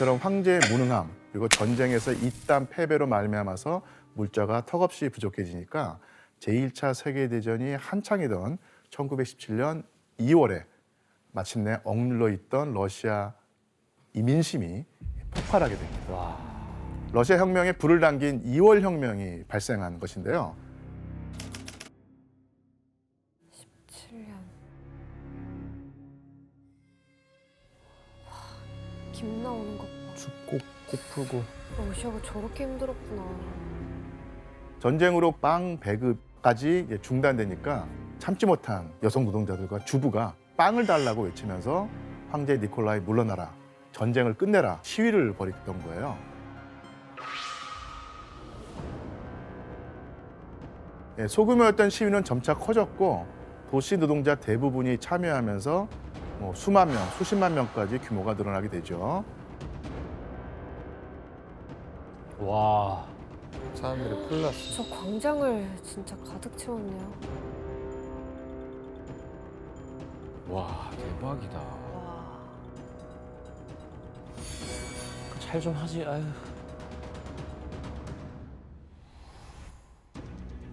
이처럼 황제의 무능함 그리고 전쟁에서 이딴 패배로 말미암아서 물자가 턱없이 부족해지니까 제1차 세계대전이 한창이던 1917년 2월에 마침내 억눌러 있던 러시아 이 민심이 폭발하게 됩니다. 러시아 혁명에 불을 당긴 2월 혁명이 발생한 것인데요. 7년. 김 나오는 것 봐. 춥고 꼭 풀고. 러시아가 저렇게 힘들었구나. 전쟁으로 빵 배급까지 중단되니까 참지 못한 여성 노동자들과 주부가 빵을 달라고 외치면서 황제 니콜라이 물러나라, 전쟁을 끝내라 시위를 벌였던 거예요. 소규모였던 시위는 점차 커졌고 도시 노동자 대부분이 참여하면서 수만 명, 수십만 명까지 규모가 늘어나게 되죠. 와. 사람들이 풀났어. 저 광장을 진짜 가득 채웠네요. 와, 대박이다. 와. 잘 좀 하지. 아유.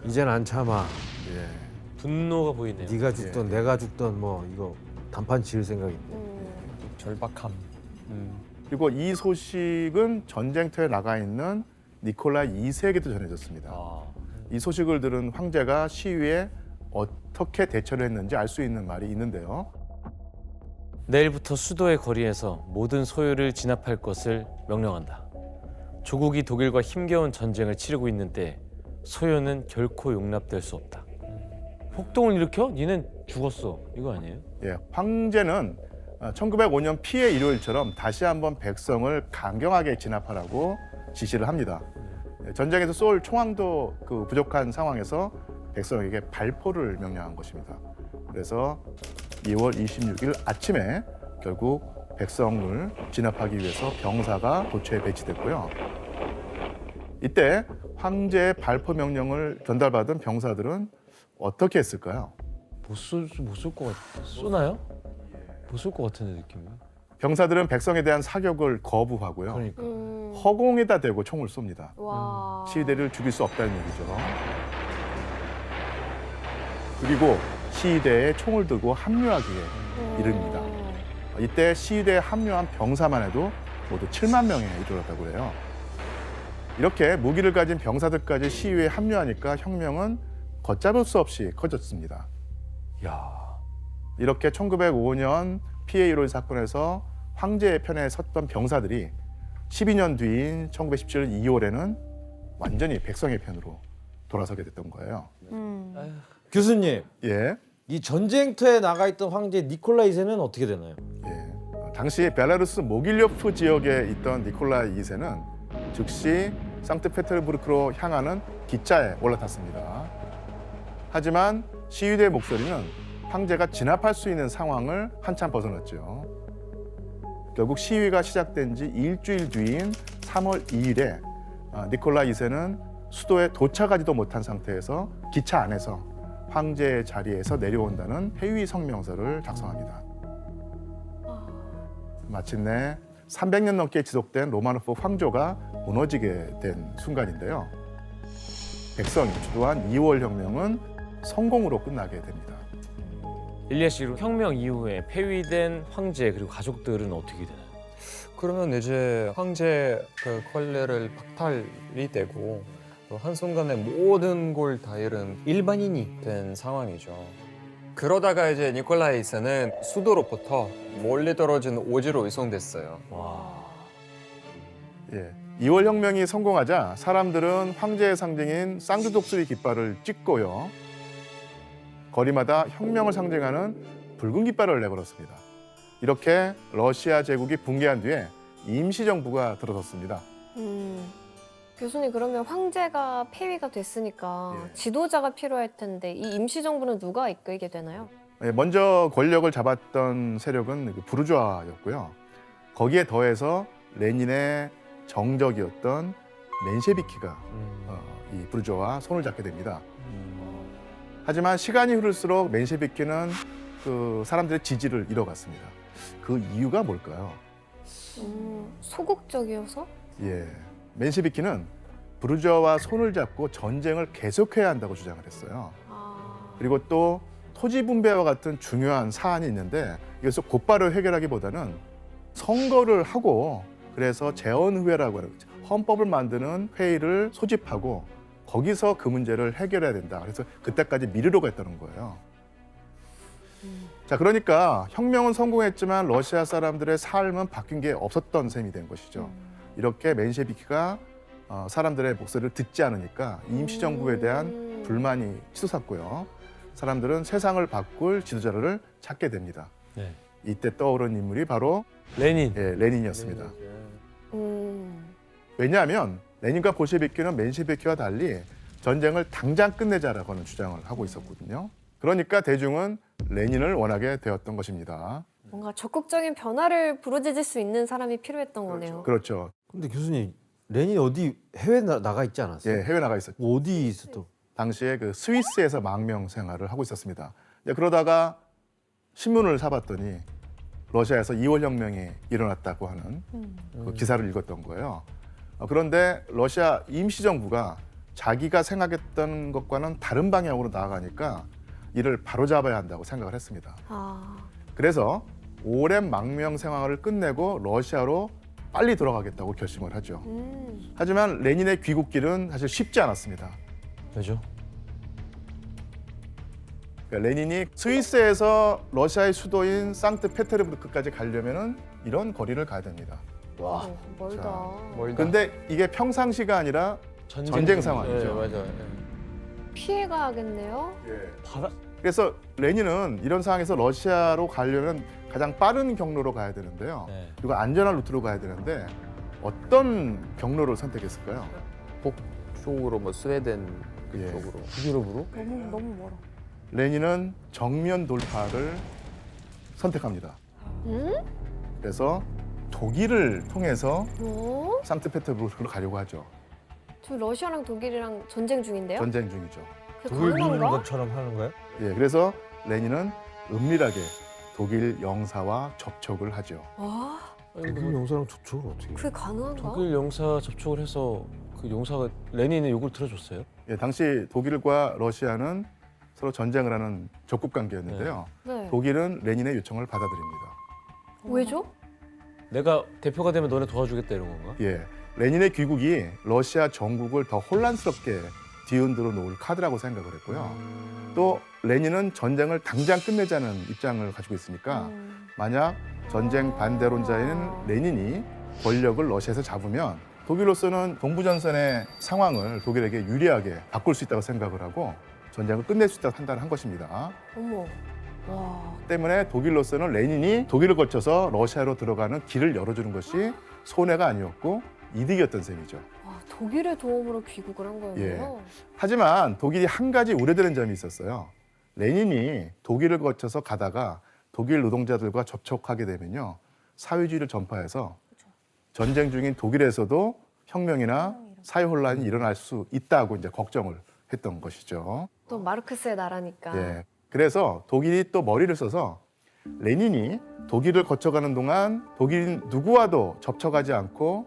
이젠 안 참아. 예. 분노가 보이네요. 네가 죽던 내가 죽던 뭐 이거 단판 지을 생각인데. 절박함. 그리고 이 소식은 전쟁터에 나가 있는 니콜라이 2세에게도 전해졌습니다. 아. 이 소식을 들은 황제가 시위에 어떻게 대처를 했는지 알 수 있는 말이 있는데요. 내일부터 수도의 거리에서 모든 소유를 진압할 것을 명령한다. 조국이 독일과 힘겨운 전쟁을 치르고 있는 때 소유는 결코 용납될 수 없다. 폭동을 일으켜? 니는 죽었어. 이거 아니에요? 예, 황제는 1905년 피해 일요일처럼 다시 한번 백성을 강경하게 진압하라고 지시를 합니다. 전쟁에서 쏠 총황도 부족한 상황에서 백성에게 발포를 명령한 것입니다. 그래서 2월 26일 아침에 결국 백성을 진압하기 위해서 병사가 도처에 배치됐고요. 이때 황제의 발포 명령을 전달받은 병사들은 어떻게 했을까요? 못 쏠 것 같아. 쏘나요? 못 쏠 것 같은데 느낌이. 병사들은 백성에 대한 사격을 거부하고요. 그러니까. 허공에다 대고 총을 쏩니다. 와. 시위대를 죽일 수 없다는 얘기죠. 그리고 시위대에 총을 들고 합류하기에 이릅니다. 이때 시위대에 합류한 병사만 해도 모두 7만 명에 이르렀다고 해요. 이렇게 무기를 가진 병사들까지 시위에 합류하니까 혁명은 걷잡을 수 없이 커졌습니다. 야. 이렇게 1905년 피해 일요일 사건에서 황제의 편에 섰던 병사들이 12년 뒤인 1917년 2월에는 완전히 백성의 편으로 돌아서게 됐던 거예요. 교수님, 예. 이 전쟁터에 나가 있던 황제 니콜라이 2세는 어떻게 되나요? 예. 당시 벨라루스 모길료프 지역에 있던 니콜라이 2세는 즉시 상트페테르부르크로 향하는 기차에 올라탔습니다. 하지만 시위대의 목소리는 황제가 진압할 수 있는 상황을 한참 벗어났죠. 결국 시위가 시작된 지 일주일 뒤인 3월 2일에 니콜라이 2세는 수도에 도착하지도 못한 상태에서 기차 안에서 황제의 자리에서 내려온다는 회의 성명서를 작성합니다. 마침내 300년 넘게 지속된 로마노프 황조가 무너지게 된 순간인데요. 백성이 주도한 2월 혁명은 성공으로 끝나게 됩니다. 일리아 씨, 혁명 이후에 폐위된 황제 그리고 가족들은 어떻게 되나요? 그러면 이제 황제 그 권력을 박탈이 되고 또 한순간에 모든 걸 다 잃은 일반인이 된 상황이죠. 그러다가 이제 니콜라이 2세는 수도로부터 멀리 떨어진 오지로 이송됐어요. 와. 예. 2월 혁명이 성공하자 사람들은 황제의 상징인 쌍두독수리 깃발을 찍고요. 거리마다 혁명을 상징하는 붉은 깃발을 내걸었습니다. 이렇게 러시아 제국이 붕괴한 뒤에 임시정부가 들어섰습니다. 교수님, 그러면 황제가 폐위가 됐으니까 예. 지도자가 필요할 텐데 이 임시정부는 누가 이끌게 되나요? 예, 먼저 권력을 잡았던 세력은 부르주아였고요. 거기에 더해서 레닌의 정적이었던 멘셰비키가 이 부르주아와 손을 잡게 됩니다. 하지만 시간이 흐를수록 멘셰비키는 그 사람들의 지지를 잃어갔습니다. 그 이유가 뭘까요? 소극적이어서? 예, 맨시비키는 부르주아와 손을 잡고 전쟁을 계속해야 한다고 주장을 했어요. 아, 그리고 또 토지 분배와 같은 중요한 사안이 있는데 이것을 곧바로 해결하기보다는 선거를 하고 그래서 재헌의회라고 하는 거죠. 헌법을 만드는 회의를 소집하고 거기서 그 문제를 해결해야 된다. 그래서 그때까지 미루려고 했다는 거예요. 자, 그러니까 혁명은 성공했지만 러시아 사람들의 삶은 바뀐 게 없었던 셈이 된 것이죠. 이렇게 맨셰비키가 사람들의 목소리를 듣지 않으니까 임시정부에 대한 불만이 치솟았고요. 사람들은 세상을 바꿀 지도자를 찾게 됩니다. 네. 이때 떠오른 인물이 바로 레닌. 레닌이었습니다. 왜냐하면 레닌과 볼셰비키는 맨셰비키와 달리 전쟁을 당장 끝내자라고 하는 주장을 하고 있었거든요. 그러니까 대중은 레닌을 원하게 되었던 것입니다. 뭔가 적극적인 변화를 부르짖을 수 있는 사람이 필요했던 거네요. 그렇죠. 근데 교수님 레닌 어디 해외 나가 있지 않았어요? 예, 해외 나가 있었죠. 어디 있었던? 당시에 그 스위스에서 망명 생활을 하고 있었습니다. 그러다가 신문을 사봤더니 러시아에서 2월 혁명이 일어났다고 하는 그 기사를 읽었던 거예요. 그런데 러시아 임시정부가 자기가 생각했던 것과는 다른 방향으로 나아가니까 이를 바로잡아야 한다고 생각을 했습니다. 아, 그래서 오랜 망명 생활을 끝내고 러시아로 빨리 돌아가겠다고 결심을 하죠. 하지만 레닌의 귀국길은 사실 쉽지 않았습니다. 왜죠? 그러니까 레닌이 스위스에서 러시아의 수도인 상트페테르부르크까지 가려면은 이런 거리를 가야 됩니다. 와. 멀다. 멀다. 근데 이게 평상시가 아니라 전쟁 상황이죠. 네, 맞아요. 피해가야겠네요. 바다. 그래서 레닌은 이런 상황에서 러시아로 가려면 가장 빠른 경로로 가야 되는데요. 네. 그리고 안전한 루트로 가야 되는데 어떤 경로를 선택했을까요? 쪽으로 뭐 스웨덴 예. 그쪽으로. 유럽으로? 너무 멀어. 레닌은 정면 돌파를 선택합니다. 그래서 독일을 통해서 어? 상트페테르부르크로 가려고 하죠. 지금 러시아랑 독일이랑 전쟁 중인데요? 전쟁 중이죠. 그게 독일 누르는 가능한가? 것처럼 하는 거예요? 예, 그래서 레닌은 은밀하게 독일 영사와 접촉을 하죠. 와, 독일 영사랑 접촉을 어떻게? 그게 가능한가? 독일 용사 접촉을 해서 그 용사가 레닌의 욕을 들어줬어요? 예, 당시 독일과 러시아는 서로 전쟁을 하는 적국 관계였는데요. 네. 독일은 레닌의 요청을 받아들입니다. 왜죠? 내가 대표가 되면 너네 도와주겠다 이런 건가? 예, 레닌의 귀국이 러시아 전국을 더 혼란스럽게 뒤흔들어 놓을 카드라고 생각을 했고요. 또 레닌은 전쟁을 당장 끝내자는 입장을 가지고 있으니까 만약 전쟁 반대론자인 레닌이 권력을 러시아에서 잡으면 독일로서는 동부전선의 상황을 독일에게 유리하게 바꿀 수 있다고 생각을 하고 전쟁을 끝낼 수 있다고 판단한 것입니다. 어머. 와. 때문에 독일로서는 레닌이 독일을 거쳐서 러시아로 들어가는 길을 열어주는 것이 손해가 아니었고 이득이었던 셈이죠. 와, 독일의 도움으로 귀국을 한 거예요. 하지만 독일이 한 가지 우려되는 점이 있었어요. 레닌이 독일을 거쳐서 가다가 독일 노동자들과 접촉하게 되면요. 사회주의를 전파해서 전쟁 중인 독일에서도 혁명이나 사회 혼란이 일어날 수 있다고 이제 걱정을 했던 것이죠. 또 마르크스의 나라니까. 예. 그래서 독일이 또 머리를 써서 레닌이 독일을 거쳐가는 동안 독일인 누구와도 접촉하지 않고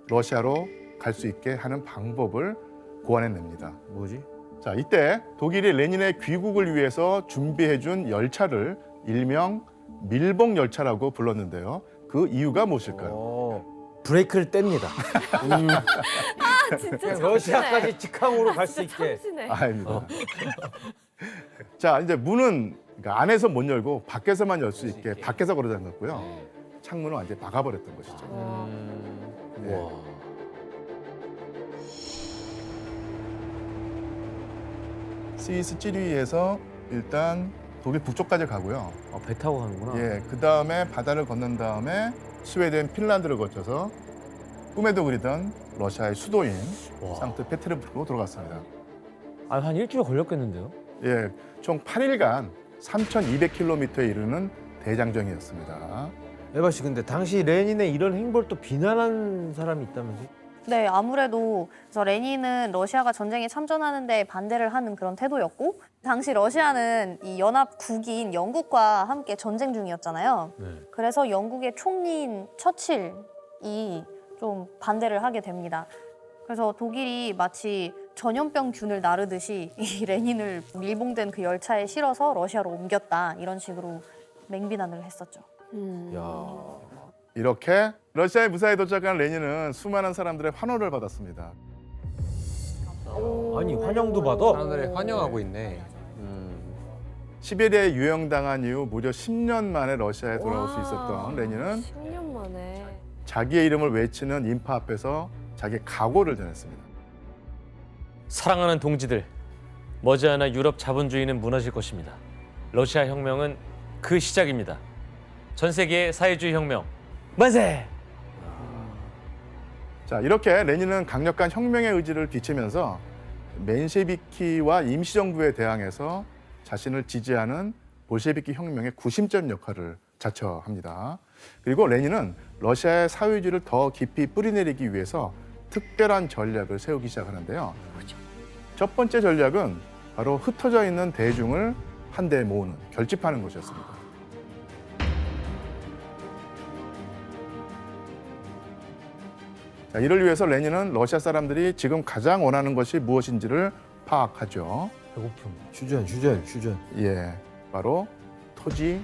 러시아로 갈 수 있게 하는 방법을 고안해냅니다. 뭐지? 자, 이때 독일이 레닌의 귀국을 위해서 준비해준 열차를 일명 밀봉 열차라고 불렀는데요. 그 이유가 무엇일까요? 브레이크를 뗍니다. 아, 진짜 그냥 참신해. 러시아까지 직항으로 갈 수 진짜 있게. 참신해. 아닙니다. 자, 이제 문은 그러니까 안에서 못 열고 밖에서만 열 수 있게 밖에서 걸어 잠갔고요. 창문을 완전히 막아버렸던 것이죠. 와. 예. 와. 스위스 찌리히에서 일단 독일 북쪽까지 가고요. 배 타고 가는구나. 예, 그 다음에 바다를 건넌 다음에 스웨덴, 핀란드를 거쳐서 꿈에도 그리던 러시아의 수도인 와. 상트페테르부르크로 들어갔습니다. 아, 한 일주일 걸렸겠는데요? 예, 총 8일간 3,200km에 이르는 대장정이었습니다. 에바 씨 근데 당시 레닌의 이런 행보를 또 비난한 사람이 있다면서요? 네, 아무래도 그래서 레닌은 러시아가 전쟁에 참전하는데 반대를 하는 그런 태도였고 당시 러시아는 이 연합국인 영국과 함께 전쟁 중이었잖아요. 네. 그래서 영국의 총리인 처칠 독일이 좀 반대를 하게 됩니다. 그래서 독일이 마치 전염병균을 나르듯이 이 레닌을 밀봉된 그 열차에 실어서 러시아로 옮겼다 이런 식으로 맹비난을 했었죠. 이렇게 러시아에 무사히 도착한 레닌은 수많은 사람들의 환호를 받았습니다. 아니 환영도 받아? 사람들이 환영하고 있네. 시베리아에 유영당한 이후 무려 10년 만에 러시아에 돌아올 수 있었던 레닌은 10년 만에. 자기의 이름을 외치는 인파 앞에서 자기의 각오를 전했습니다. 사랑하는 동지들, 머지않아 유럽 자본주의는 무너질 것입니다. 러시아 혁명은 그 시작입니다. 전 세계의 사회주의 혁명, 만세! 자, 이렇게 레닌은 강력한 혁명의 의지를 비치면서 멘셰비키와 임시정부에 대항해서 자신을 지지하는 볼셰비키 혁명의 구심점 역할을 자처합니다. 그리고 레닌은 러시아의 사회주의를 더 깊이 뿌리내리기 위해서 특별한 전략을 세우기 시작하는데요. 첫 번째 전략은 바로 흩어져 있는 대중을 한데 모으는, 결집하는 것이었습니다. 자, 이를 위해서 레닌은 러시아 사람들이 지금 가장 원하는 것이 무엇인지를 파악하죠. 배고픔. 휴전. 예, 바로 토지,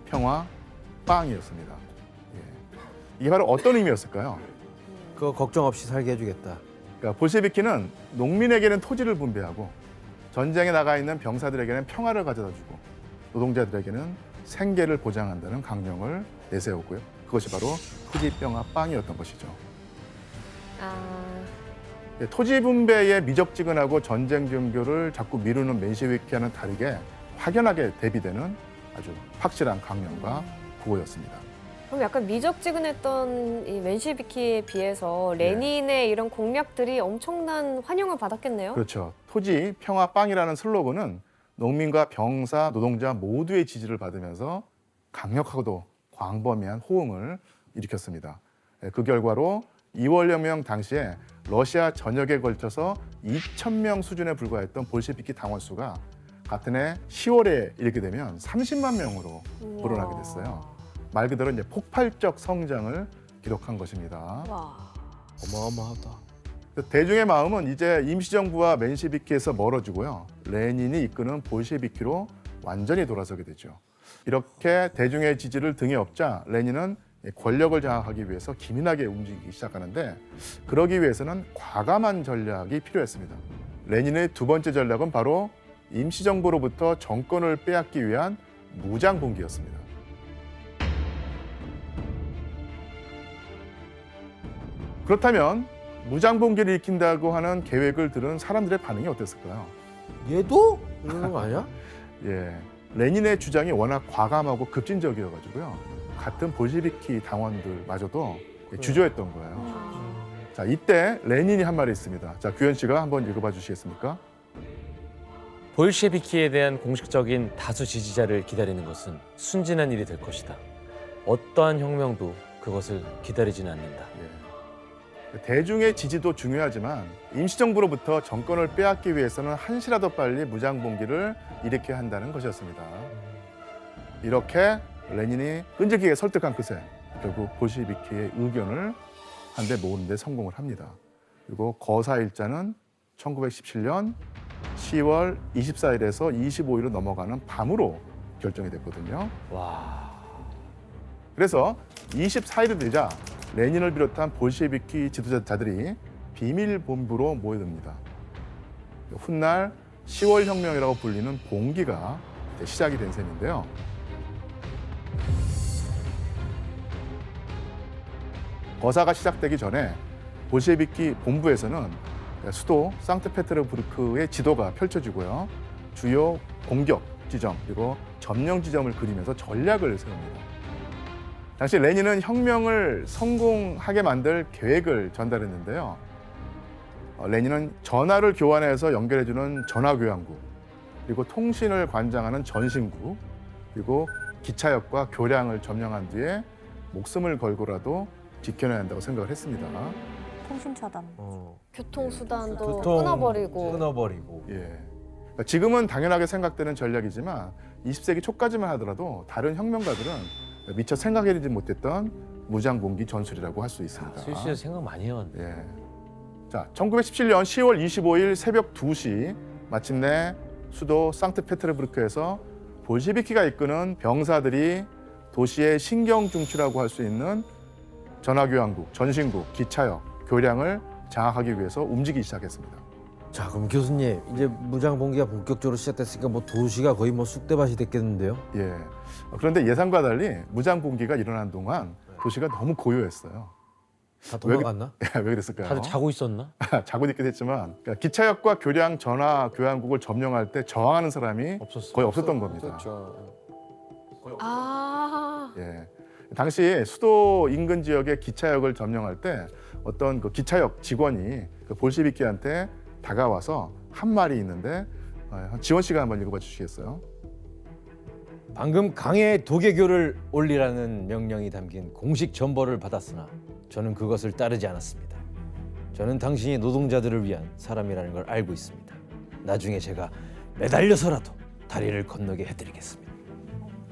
평화, 빵이었습니다. 예. 이게 바로 어떤 의미였을까요? 그거 걱정 없이 살게 해주겠다. 그러니까 볼셰비키는 농민에게는 토지를 분배하고 전쟁에 나가 있는 병사들에게는 평화를 가져다주고 노동자들에게는 생계를 보장한다는 강령을 내세우고요. 그것이 바로 토지, 평화, 빵이었던 것이죠. 예, 토지 분배의 미적지근하고 전쟁 종교를 자꾸 미루는 멘셰비키와는 다르게 확연하게 대비되는 아주 확실한 강령과 구호였습니다. 그럼 약간 미적지근했던 이 멘시비키에 비해서 레닌의 이런 공약들이 엄청난 환영을 받았겠네요. 그렇죠. 토지, 평화, 빵이라는 슬로건은 농민과 병사, 노동자 모두의 지지를 받으면서 강력하고도 광범위한 호응을 일으켰습니다. 예, 그 결과로 2월 혁명 당시에 러시아 전역에 걸쳐서 2,000명 수준에 불과했던 볼셰비키 당원 수가 같은 해 10월에 이르게 되면 30만 명으로 불어나게 됐어요. 말 그대로 이제 폭발적 성장을 기록한 것입니다. 와. 어마어마하다. 대중의 마음은 이제 임시정부와 멘시비키에서 멀어지고요. 레닌이 이끄는 볼셰비키로 완전히 돌아서게 되죠. 이렇게 대중의 지지를 등에 업자 레닌은 권력을 장악하기 위해서 기민하게 움직이기 시작하는데 그러기 위해서는 과감한 전략이 필요했습니다. 레닌의 두 번째 전략은 바로 임시정부로부터 정권을 빼앗기 위한 무장봉기였습니다. 그렇다면 무장봉기를 일으킨다고 하는 계획을 들은 사람들의 반응이 어땠을까요? 얘도? 이러는 거 아니야? 예, 레닌의 주장이 워낙 과감하고 급진적이어가지고요. 같은 볼셰비키 당원들마저도 주저했던 거예요. 자, 이때 레닌이 한 말이 있습니다. 자, 규현 씨가 한번 읽어봐 주시겠습니까? 볼셰비키에 대한 공식적인 다수 지지자를 기다리는 것은 순진한 일이 될 것이다. 어떠한 혁명도 그것을 기다리지는 않는다. 예. 대중의 지지도 중요하지만 임시정부로부터 정권을 빼앗기 위해서는 한시라도 빨리 무장봉기를 일으켜야 한다는 것이었습니다. 이렇게 레닌이 끈질기게 설득한 끝에 결국 볼셰비키의 의견을 한데 모으는 데 성공을 합니다. 그리고 거사일자는 1917년 10월 24일에서 25일로 넘어가는 밤으로 결정이 됐거든요. 와, 그래서 24일이 되자 레닌을 비롯한 볼셰비키 지도자들이 비밀 본부로 모여듭니다. 훗날 10월 혁명이라고 불리는 봉기가 시작이 된 셈인데요. 거사가 시작되기 전에 볼셰비키 본부에서는 수도 상트페테르부르크의 지도가 펼쳐지고요. 주요 공격 지점 그리고 점령 지점을 그리면서 전략을 세웁니다. 당시 레닌은 혁명을 성공하게 만들 계획을 전달했는데요. 레닌은 전화를 교환해서 연결해주는 전화교환국, 그리고 통신을 관장하는 전신국, 그리고 기차역과 교량을 점령한 뒤에 목숨을 걸고라도 지켜내야 한다고 생각을 했습니다. 통신 차단. 교통수단도 교통 끊어버리고. 예. 그러니까 지금은 당연하게 생각되는 전략이지만 20세기 초까지만 하더라도 다른 혁명가들은 미처 생각해내지 못했던 무장봉기 전술이라고 할 수 있습니다. 수희 씨가 생각 많이 해왔네. 예. 자, 1917년 10월 25일 새벽 2시 마침내 수도 상트페테르부르크에서 볼셰비키가 이끄는 병사들이 도시의 신경중추라고 할 수 있는 전화교환국, 전신국, 기차역, 교량을 장악하기 위해서 움직이기 시작했습니다. 자, 그럼 교수님 이제 무장봉기가 본격적으로 시작됐으니까 뭐 도시가 거의 뭐 쑥대밭이 됐겠는데요? 예. 그런데 예상과 달리 무장봉기가 일어난 동안 도시가 너무 고요했어요. 다 도망갔나? 왜 그랬을까요? 다들 자고 있었나? 자고 있긴 했지만 그러니까 기차역과 교량 전화 교환국을 점령할 때 저항하는 사람이 없었어. 거의 없었던 겁니다. 그렇죠. 아, 예. 당시 수도 인근 지역의 기차역을 점령할 때 어떤 그 기차역 직원이 그 볼셰비키한테 다가와서 한 말이 있는데 지원 씨가 한번 읽어봐 주시겠어요? 방금 강에 도개교를 올리라는 명령이 담긴 공식 전보를 받았으나 저는 그것을 따르지 않았습니다. 저는 당신이 노동자들을 위한 사람이라는 걸 알고 있습니다. 나중에 제가 매달려서라도 다리를 건너게 해드리겠습니다.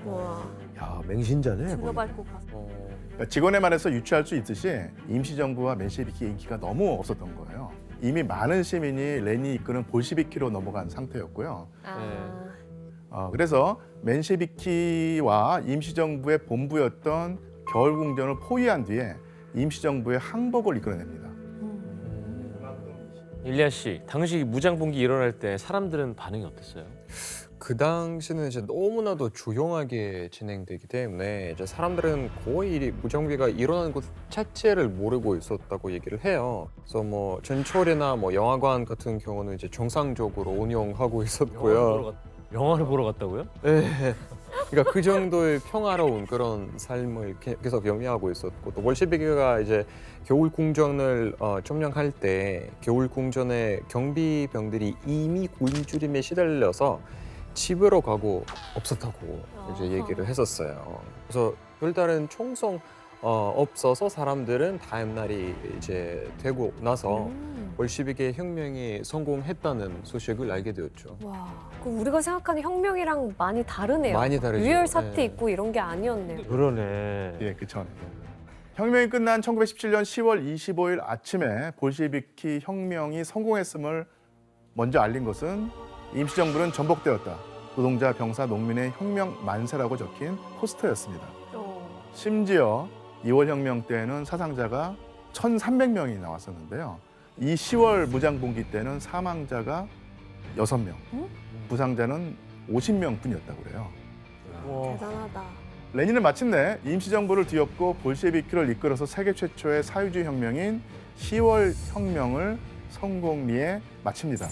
와. 야, 맹신자네. 증거밟고 가서. 그러니까 직원의 말에서 유추할 수 있듯이 임시정부와 맨셰비키의 인기가 너무 없었던 거예요. 이미 많은 시민이 레닌이 이끄는 볼시비키로 넘어간 상태였고요. 아. 그래서 맨셰비키와 임시정부의 본부였던 겨울궁전을 포위한 뒤에 임시정부의 항복을 이끌어냅니다. 일리아 씨, 당시 무장봉기 일어날 때 사람들은 반응이 어땠어요? 그 당시는 이제 너무나도 조용하게 진행되기 때문에 이제 사람들은 거의 이 무장비가 일어나는 것 자체를 모르고 있었다고 얘기를 해요. 그래서 뭐 전철이나 뭐 영화관 같은 경우는 이제 정상적으로 운영하고 있었고요. 영화를 보러 갔다고요? 네. 그러니까 그 정도의 평화로운 그런 삶을 계속 영위하고 있었고 또 볼셰비키가 이제 겨울 궁전을 점령할 때 겨울 궁전의 경비병들이 이미 고인주림에 시달려서 집으로 가고 없었다고 이제 얘기를 했었어요. 그래서 별다른 총성 없어서 사람들은 다음 날이 이제 되고 나서 볼시비키의 혁명이 성공했다는 소식을 알게 되었죠. 와. 그럼 우리가 생각하는 혁명이랑 많이 다르네요. 많이 다르죠. 유혈 사태 네. 있고 이런 게 아니었네요. 그러네. 예, 그렇죠. 혁명이 끝난 1917년 10월 25일 아침에 볼셰비키 혁명이 성공했음을 먼저 알린 것은 임시정부는 전복되었다. 노동자, 병사, 농민의 혁명 만세라고 적힌 포스터였습니다. 심지어 2월 혁명 때는 사상자가 1,300명이 나왔었는데요. 이 10월 무장봉기 때는 사망자가 6명, 부상자는 50명 뿐이었다고 그래요. 대단하다. 레닌은 마침내 임시정부를 뒤엎고 볼셰비키를 이끌어서 세계 최초의 사회주의 혁명인 10월 혁명을 성공리에 마칩니다.